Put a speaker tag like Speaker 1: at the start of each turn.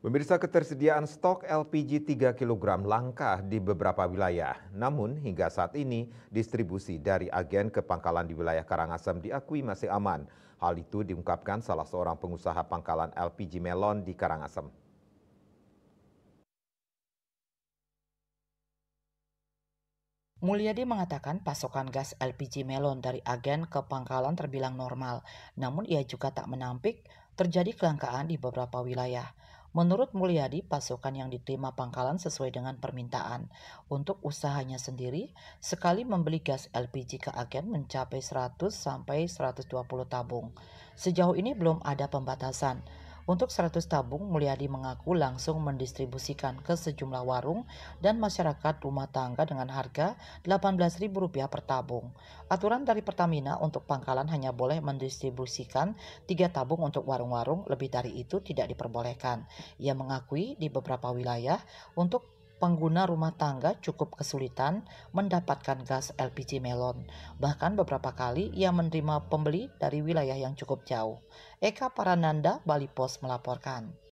Speaker 1: Pemirsa, ketersediaan stok LPG 3 kg langka di beberapa wilayah. Namun hingga saat ini distribusi dari agen ke pangkalan di wilayah Karangasem diakui masih aman. Hal itu diungkapkan salah seorang pengusaha pangkalan LPG Melon di Karangasem.
Speaker 2: Mulyadi mengatakan pasokan gas LPG Melon dari agen ke pangkalan terbilang normal, namun ia juga tak menampik terjadi kelangkaan di beberapa wilayah. Menurut Mulyadi, pasokan yang diterima pangkalan sesuai dengan permintaan. Untuk usahanya sendiri, sekali membeli gas LPG ke agen mencapai 100 sampai 120 tabung. Sejauh ini belum ada pembatasan. Untuk 100 tabung, Mulyadi mengaku langsung mendistribusikan ke sejumlah warung dan masyarakat rumah tangga dengan harga Rp18.000 per tabung. Aturan dari Pertamina untuk pangkalan hanya boleh mendistribusikan 3 tabung untuk warung-warung, lebih dari itu tidak diperbolehkan. Ia mengakui di beberapa wilayah untuk pengguna rumah tangga cukup kesulitan mendapatkan gas LPG Melon. Bahkan beberapa kali ia menerima pembeli dari wilayah yang cukup jauh. Eka Parananda, Bali Pos melaporkan.